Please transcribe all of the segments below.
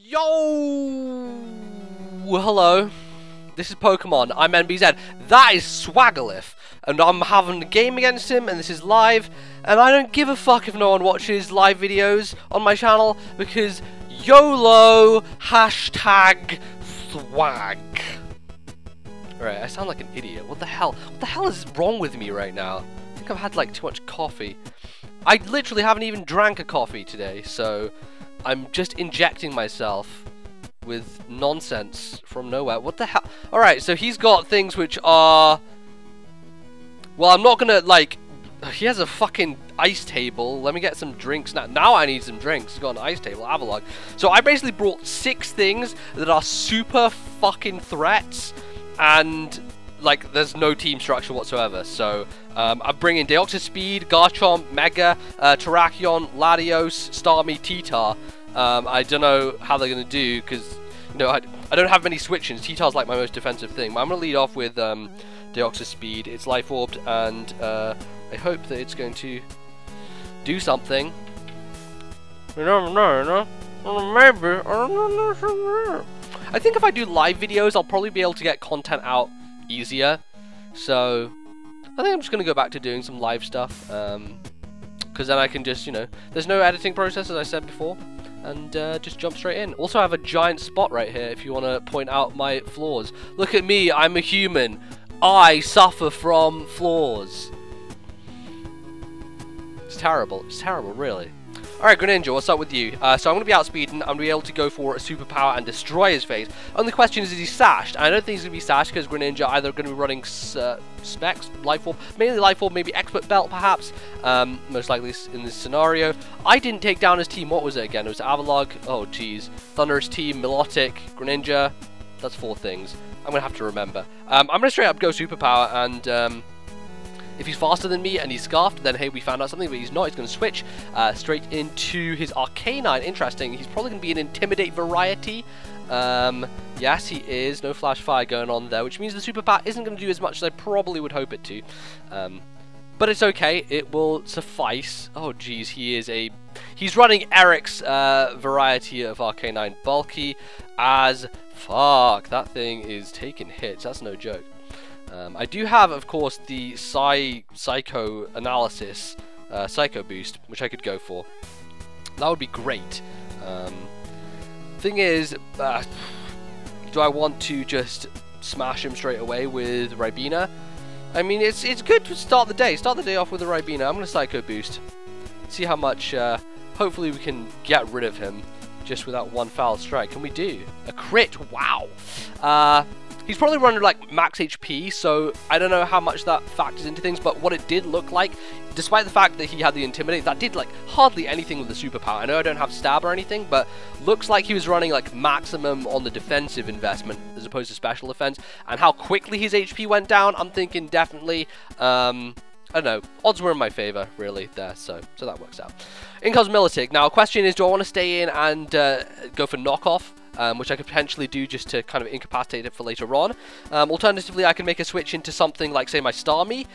Yo! Hello. This is Pokemon. I'm NBZ. That is Swagilyph. And I'm having a game against him, and this is live. And I don't give a fuck if no one watches live videos on my channel, because YOLO hashtag swag. Alright, I sound like an idiot. What the hell? What the hell is wrong with me right now? I think I've had like too much coffee. I literally haven't even drank a coffee today, so I'm just injecting myself with nonsense from nowhere. What the hell? Alright, so he's got things which are... Well, I'm not gonna, like... He has a fucking ice table. Let me get some drinks now. Now I need some drinks. He's got an ice table, Avalog. So I basically brought 6 things that are super fucking threats. And, like, there's no team structure whatsoever. So, I'm bringing Deoxys Speed, Garchomp, Mega, Terrakion, Latios, Starmie, T-Tar. I don't know how they're going to do, because, you know, I don't have many switch-ins. T-Tar's like my most defensive thing. But I'm going to lead off with Deoxys Speed. It's Life Orbed, and I hope that it's going to do something. You never know, maybe. I think if I do live videos, I'll probably be able to get content out easier. So, I think I'm just going to go back to doing some live stuff. Because then I can just, you know, there's no editing process, as I said before. And just jump straight in. Also, I have a giant spot right here if you want to point out my flaws. Look at me, I'm a human. I suffer from flaws. It's terrible, really. Alright, Greninja, what's up with you? So I'm going to be outspeeding, I'm going to be able to go for a superpower and destroy his face. Only question is he sashed? And I don't think he's going to be sashed because Greninja either going to be running specs, Life Orb, mainly Life Orb, maybe Expert Belt perhaps, most likely in this scenario. I didn't take down his team, what was it again? It was Avalog, oh jeez, Thunderous Team, Milotic, Greninja, that's 4 things. I'm going to have to remember. I'm going to straight up go superpower and... if he's faster than me and he's scarfed, then hey, we found out something, but he's not. He's going to switch straight into his Arcanine. Interesting. He's probably going to be an Intimidate variety. Yes, he is. No Flash Fire going on there, which means the Super Power isn't going to do as much as I probably would hope it to. But it's okay. It will suffice. Oh, geez. He's running Eric's variety of Arcanine. Bulky as fuck. That thing is taking hits. That's no joke. I do have, of course, the Psycho Analysis, Psycho Boost, which I could go for. That would be great. Thing is, do I want to just smash him straight away with Ribena? I mean, it's good to start the day. Start the day off with a Ribena. I'm going to Psycho Boost. See how much, hopefully we can get rid of him just with that one foul strike. Can we do? A crit? Wow. He's probably running like max HP, so I don't know how much that factors into things, but what it did look like, despite the fact that he had the Intimidate, that did like hardly anything with the superpower. I know I don't have Stab or anything, but looks like he was running like maximum on the defensive investment as opposed to special defense, and how quickly his HP went down, I'm thinking definitely, I don't know, odds were in my favor, really, there, so that works out. In comes Milotic. Now, the question is, do I want to stay in and go for knockoff? Which I could potentially do just to kind of incapacitate it for later on. Alternatively, I can make a switch into something like, say, my Starmie,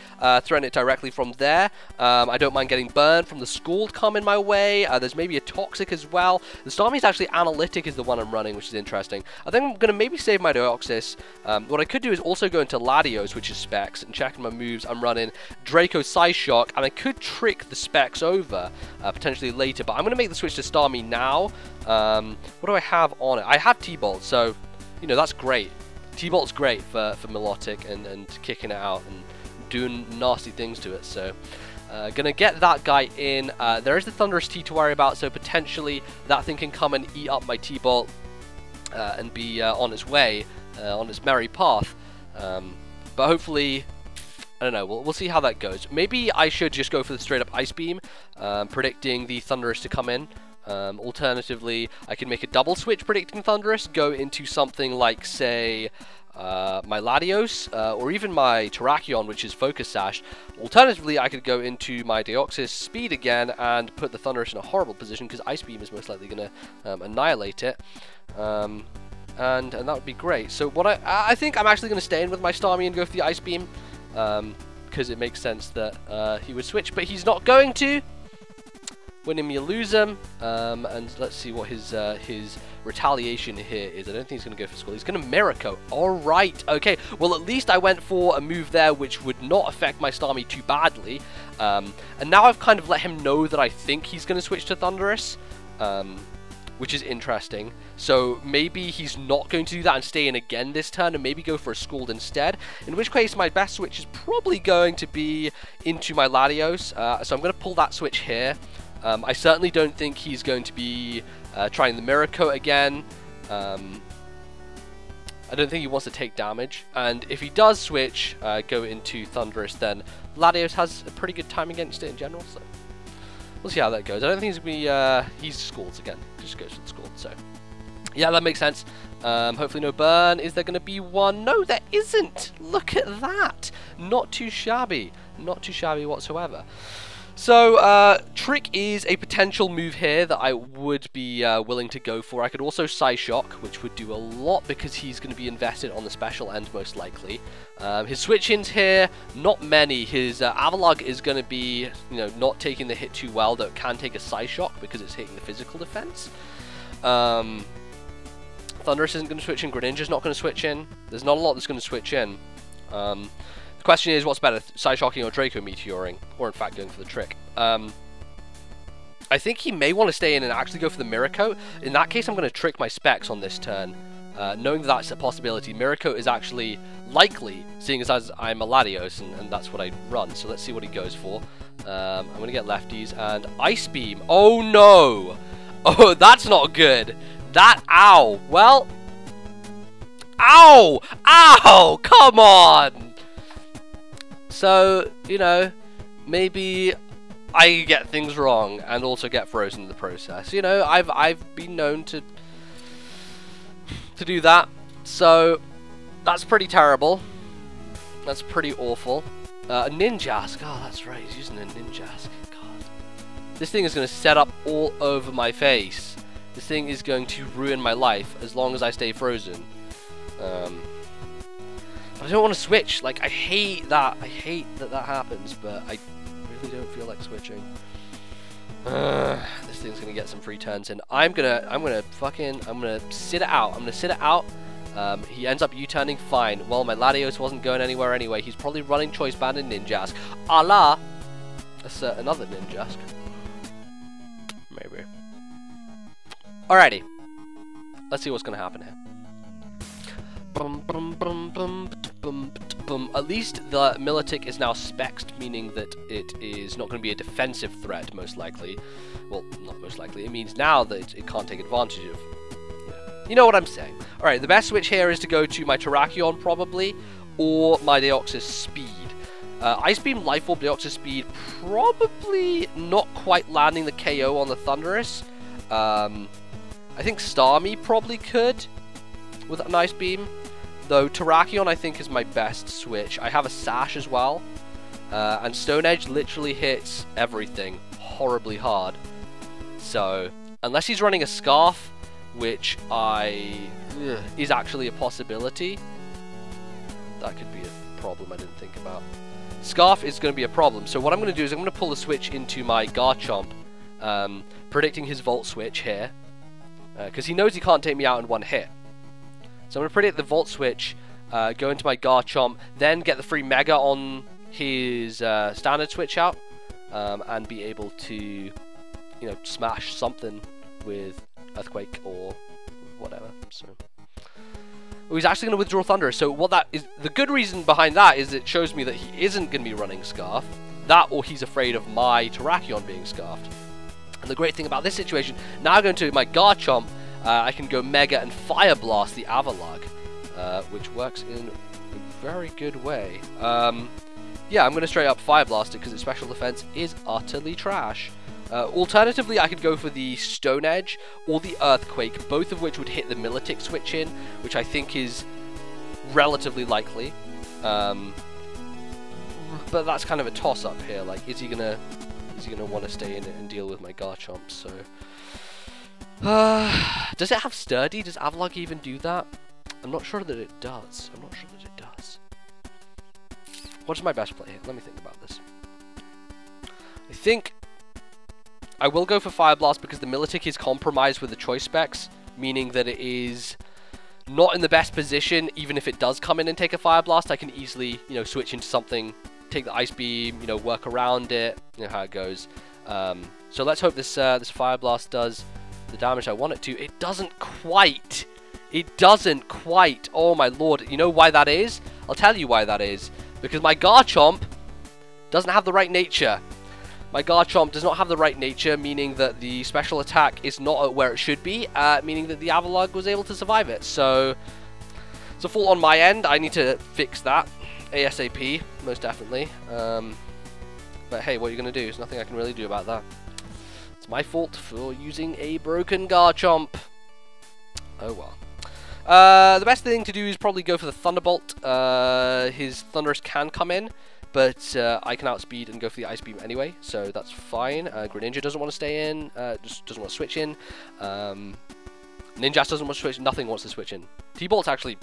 threaten it directly from there. I don't mind getting burned from the Scald coming my way. There's maybe a Toxic as well. The Starmie's actually Analytic is the one I'm running, which is interesting. I think I'm going to maybe save my Deoxys. What I could do is also go into Latios, which is Specs, and checking my moves. I'm running Draco Psyshock, and I could trick the Specs over potentially later, but I'm going to make the switch to Starmie now. What do I have on it? I have T-Bolt, so, you know, that's great. T-Bolt's great for Milotic and kicking it out and doing nasty things to it, so gonna get that guy in. There is the Thunderous T to worry about, so potentially that thing can come and eat up my T-Bolt and be on its way, on its merry path. But hopefully, I don't know, we'll see how that goes. Maybe I should just go for the straight up Ice Beam, predicting the Thunderous to come in. Alternatively, I can make a double switch predicting Thunderous, go into something like, say, my Latios, or even my Terrakion, which is Focus Sash. Alternatively, I could go into my Deoxys Speed again and put the Thunderous in a horrible position, because Ice Beam is most likely going to annihilate it. And that would be great. So what I think I'm actually going to stay in with my Starmie and go for the Ice Beam, because it makes sense that he would switch, but he's not going to. Win him, you lose him. And let's see what his retaliation here is. I don't think he's going to go for Skull. He's going to Miracle. Alright, okay. Well, at least I went for a move there which would not affect my Starmie too badly. And now I've kind of let him know that I think he's going to switch to Thunderous. Which is interesting. So maybe he's not going to do that and stay in again this turn and maybe go for a Scald instead. In which case my best switch is probably going to be into my Latios. So I'm going to pull that switch here. I certainly don't think he's going to be trying the Mirror Coat again. I don't think he wants to take damage. And if he does switch, go into Thunderous, then Latios has a pretty good time against it in general. So we'll see how that goes. I don't think he's going to be... he's Scalds again. Just goes for the Scald, so... yeah, that makes sense. Hopefully no burn. Is there going to be one? No, there isn't! Look at that! Not too shabby. Not too shabby whatsoever. So, Trick is a potential move here that I would be willing to go for. I could also Psyshock, which would do a lot because he's going to be invested on the special end most likely. His switch-ins here, not many. His Avalugg is going to be, you know, not taking the hit too well, though it can take a Psyshock because it's hitting the physical defense. Thunderous isn't going to switch in, Greninja's not going to switch in. There's not a lot that's going to switch in. The question is, what's better, Psyshocking or Draco Meteoring? Or in fact, going for the Trick. I think he may want to stay in and actually go for the Mirror Coat. In that case, I'm going to trick my specs on this turn. Knowing that that's a possibility, Mirror Coat is actually likely, seeing as I'm a Latios, and that's what I run. So let's see what he goes for. I'm going to get lefties, and Ice Beam. Oh no! Oh, that's not good. That, ow. Well, ow! Ow! Come on! So, you know, maybe I get things wrong and also get frozen in the process. You know, I've been known to do that. So that's pretty terrible. That's pretty awful. A Ninjask. Oh, that's right. He's using a Ninjask. God. This thing is going to set up all over my face. This thing is going to ruin my life as long as I stay frozen. I don't want to switch. Like, I hate that. I hate that that happens, but I really don't feel like switching. This thing's gonna get some free turns in. I'm gonna sit it out. I'm gonna sit it out. He ends up U-turning fine. Well, my Latios wasn't going anywhere anyway. He's probably running Choice Band and Ninjask. A la another Ninjask. Maybe. Alrighty. Let's see what's gonna happen here. At least the Milotic is now spexed, meaning that it is not going to be a defensive threat, most likely. Well, not most likely. It means now that it can't take advantage of... you know what I'm saying. Alright, the best switch here is to go to my Terrakion, probably, or my Deoxys Speed. Ice Beam, Life Orb, Deoxys Speed, probably not quite landing the KO on the Thunderous. I think Starmie probably could with an Ice Beam. Though Terrakion I think is my best switch. I have a Sash as well. And Stone Edge literally hits everything horribly hard. So, unless he's running a Scarf, which is actually a possibility. That could be a problem I didn't think about. Scarf is going to be a problem. So what I'm going to do is I'm going to pull the switch into my Garchomp. Predicting his Volt Switch here. Because he knows he can't take me out in one hit. So I'm going to predict the Volt Switch, go into my Garchomp, then get the free Mega on his standard switch out, and be able to, you know, smash something with Earthquake or whatever. So he's actually going to withdraw Thunder. So what that is, the good reason behind that is it shows me that he isn't going to be running Scarf. That, or he's afraid of my Terrakion being Scarfed. And the great thing about this situation, now going to my Garchomp, I can go Mega and Fire Blast the Avalugg, which works in a very good way. Yeah, I'm going to straight up Fire Blast it because its special defense is utterly trash. Alternatively, I could go for the Stone Edge or the Earthquake, both of which would hit the Milotic switch in, which I think is relatively likely. But that's kind of a toss-up here. Like, is he gonna want to stay in it and deal with my Garchomp? So. Does it have Sturdy? Does Avalugg even do that? I'm not sure that it does. I'm not sure that it does. What's my best play here? Let me think about this. I think I will go for Fire Blast because the Milotic is compromised with the choice specs, meaning that it is not in the best position. Even if it does come in and take a Fire Blast, I can easily, you know, switch into something, take the Ice Beam, you know, work around it. You know how it goes. So let's hope this this Fire Blast does the damage I want it to. It doesn't quite. It doesn't quite. Oh my lord. You know why that is? I'll tell you why that is. Because my Garchomp doesn't have the right nature. My Garchomp does not have the right nature, meaning that the special attack is not at where it should be, meaning that the Avalugg was able to survive it. So it's a fault on my end. I need to fix that ASAP, most definitely. But hey, what are you going to do? There's nothing I can really do about that. It's my fault for using a broken Garchomp. Oh well. The best thing to do is probably go for the Thunderbolt. His Thunderous can come in, but I can outspeed and go for the Ice Beam anyway, so that's fine. Greninja doesn't want to stay in, just doesn't want to switch in. Ninjask doesn't want to switch, nothing wants to switch in. T-Bolt's actually...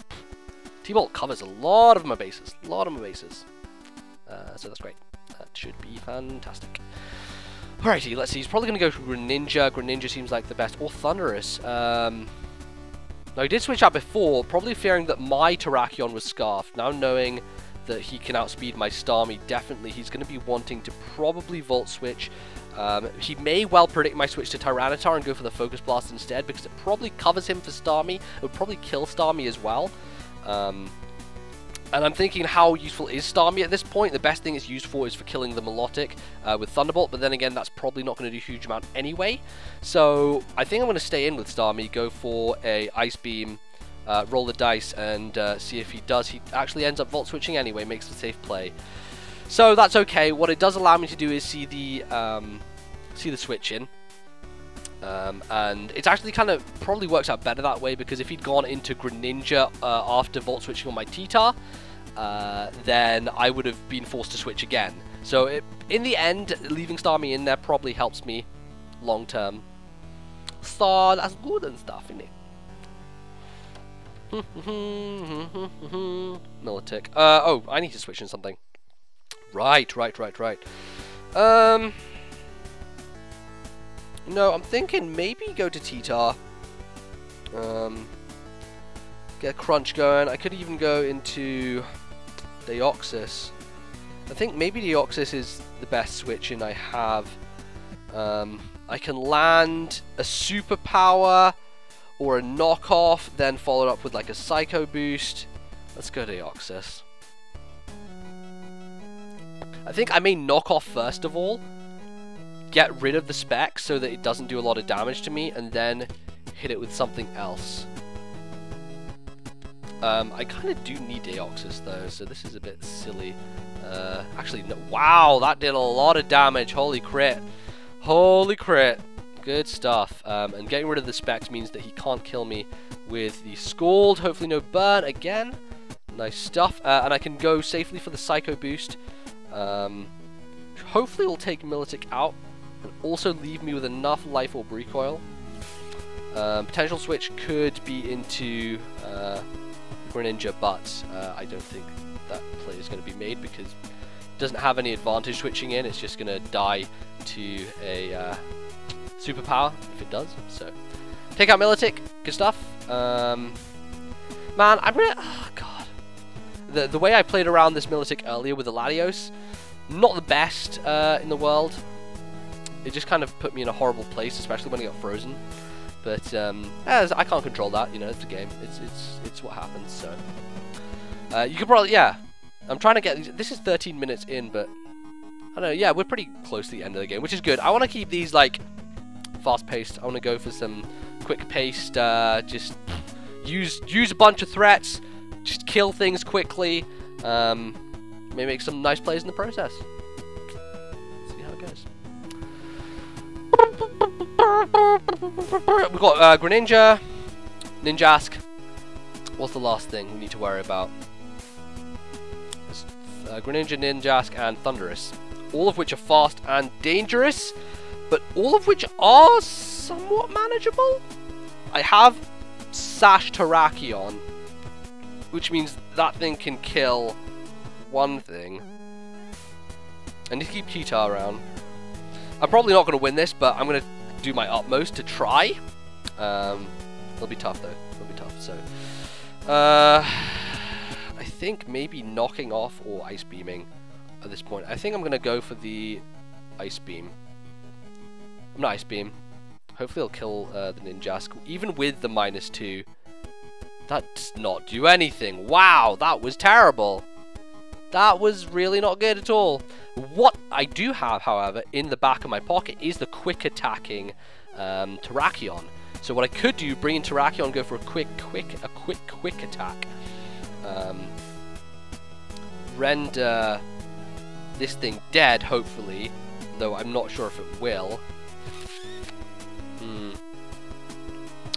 T-Bolt covers a lot of my bases, so that's great. That should be fantastic. Alrighty, let's see, he's probably going to go for Greninja. Greninja seems like the best, or Thunderous. Now, he did switch out before, probably fearing that my Terrakion was Scarfed. Now knowing that he can outspeed my Starmie, definitely he's going to be wanting to probably Volt Switch. He may well predict my switch to Tyranitar and go for the Focus Blast instead, because it probably covers him for Starmie. It would probably kill Starmie as well. And I'm thinking, how useful is Starmie at this point? The best thing it's used for is for killing the Milotic with Thunderbolt, but then again, that's probably not going to do a huge amount anyway. So I think I'm going to stay in with Starmie, go for a Ice Beam, roll the dice, and see if he does. He actually ends up Volt Switching anyway, makes a safe play. So that's okay. What it does allow me to do is see the switch in. And it's actually kind of probably works out better that way, because if he'd gone into Greninja after Volt Switching on my T-Tar, then I would have been forced to switch again. So in the end, leaving Starmie in there probably helps me long term. So that's good and stuff, innit? Milotic. Oh, I need to switch in something. Right. No, I'm thinking maybe go to T-Tar. Get a Crunch going. I could even go into Deoxys. I think maybe Deoxys is the best switch in I have. I can land a Superpower or a Knockoff, then follow it up with like a Psycho Boost. Let's go Deoxys. I think I may knock off first of all, get rid of the specs so that it doesn't do a lot of damage to me, and then hit it with something else. I kind of do need Deoxys though, so this is a bit silly. Actually, no, wow, that did a lot of damage. Holy crit. Holy crit. Good stuff. And getting rid of the specs means that he can't kill me with the Scald. Hopefully no burn again. Nice stuff. And I can go safely for the Psycho Boost. Hopefully it'll take Milotic out and also leave me with enough Life Orb Recoil. Potential switch could be into Greninja, but I don't think that play is going to be made because it doesn't have any advantage switching in. It's just going to die to a Superpower if it does. So take out Milotic, good stuff. Man, I'm really, oh god, the way I played around this Milotic earlier with the Latios, not the best in the world. It just kind of put me in a horrible place, especially when it got frozen. But I can't control that, you know. It's a game. It's what happens. So you could probably, yeah. I'm trying to get this is 13 minutes in, but I don't know. Yeah, we're pretty close to the end of the game, which is good. I want to keep these like fast-paced. I want to go for some quick-paced. Just use a bunch of threats, just kill things quickly. Maybe make some nice plays in the process. See how it goes. We've got Greninja, Ninjask. What's the last thing we need to worry about? Greninja, Ninjask, and Thunderous. All of which are fast and dangerous, but all of which are somewhat manageable. I have Sash Terrakion, which means that thing can kill one thing. I need to keep T-Tar around. I'm probably not going to win this, but I'm going to do my utmost to try. It'll be tough, though. It'll be tough, so... I think maybe knocking off or ice beaming at this point. I think I'm going to go for the ice beam. Not ice beam. Hopefully it'll kill the Ninjask, even with the -2. That does not do anything. Wow, that was terrible. That was really not good at all. What I do have, however, in the back of my pocket is the quick attacking Terrakion. So what I could do, bring in Terrakion, go for a quick attack. Render this thing dead, hopefully, though I'm not sure if it will.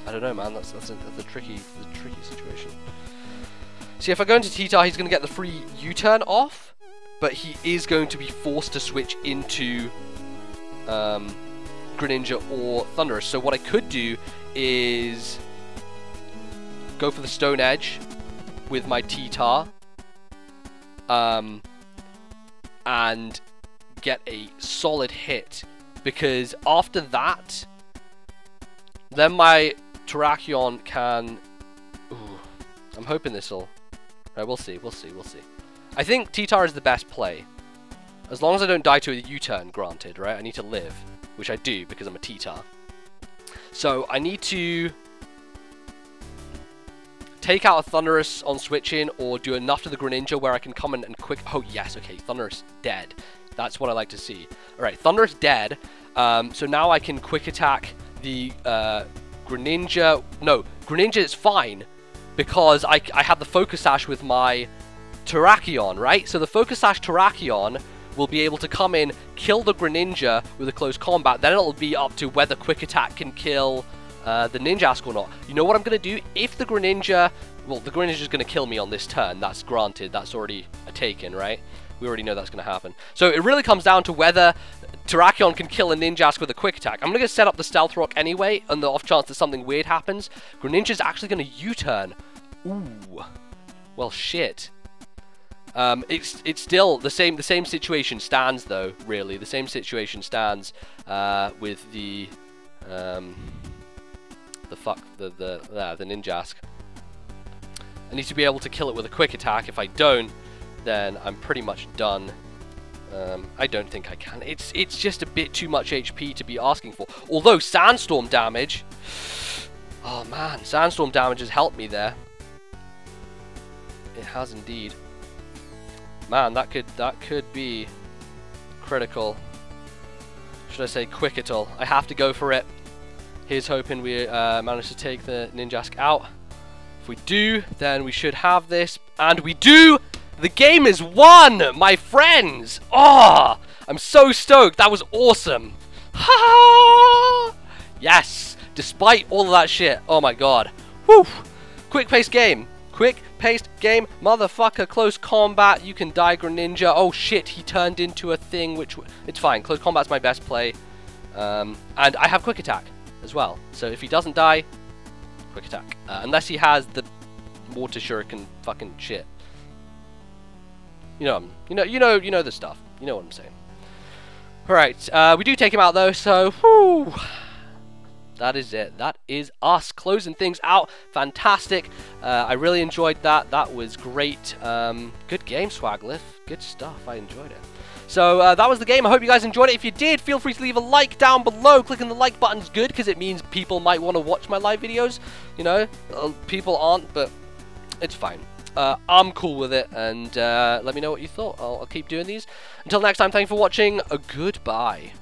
I don't know, man. That's a tricky situation. See, if I go into T-Tar, he's going to get the free U-turn off, but he is going to be forced to switch into Greninja or Thundurus. So what I could do is go for the Stone Edge with my T-Tar, and get a solid hit, because after that, then my Terrakion can... Ooh, I'm hoping this'll... Right, we'll see. I think T-Tar is the best play. As long as I don't die to a U-turn, granted, right? I need to live, which I do because I'm a T-Tar. So I need to take out a Thundurus on switching, or do enough to the Greninja where I can come in and quick... Oh, yes, okay, Thundurus dead. That's what I like to see. Alright, Thundurus dead. So now I can quick attack the Greninja. No, Greninja is fine because I have the Focus Sash with my Terrakion, right? So the Focus Sash Terrakion will be able to come in, kill the Greninja with a close combat. Then it'll be up to whether quick attack can kill the Ninjask or not. You know what I'm going to do? If the Greninja... Well, the Greninja's going to kill me on this turn. That's granted. That's already a taken, right? We already know that's going to happen. So it really comes down to whether Terrakion can kill a Ninjask with a quick attack. I'm going to set up the Stealth Rock anyway, on the off chance that something weird happens. Greninja's actually going to U-turn. Ooh. Well, shit. It's still the same situation stands, though, really. The same situation stands with the Ninjask. I need to be able to kill it with a quick attack. If I don't, then I'm pretty much done. I don't think I can. It's just a bit too much HP to be asking for. Although Sandstorm damage... Oh man, Sandstorm damage has helped me there. It has indeed. Man, that could be critical. Should I say quickital? I have to go for it. Here's hoping we manage to take the Ninjask out. If we do, then we should have this. And we do! The game is won, my friends! Oh, I'm so stoked. That was awesome. Ha! Yes! Despite all of that shit. Oh my god. Whew! Quick-paced game. Quick-paced game. Motherfucker, close combat. You can die, Greninja. Oh shit, he turned into a thing which... It's fine. Close combat's my best play. And I have quick attack as well. So if he doesn't die, quick attack. Unless he has the water shuriken fucking shit. You know the stuff. You know what I'm saying. Alright, we do take him out though, so whew. That is it. That is us closing things out. Fantastic. I really enjoyed that. That was great. Good game, Swagilyph. Good stuff. I enjoyed it. So that was the game. I hope you guys enjoyed it. If you did, feel free to leave a like down below. Clicking the like button's good because it means people might want to watch my live videos. You know, people aren't, but it's fine. I'm cool with it, and let me know what you thought. I'll keep doing these. Until next time, thank you for watching. Goodbye.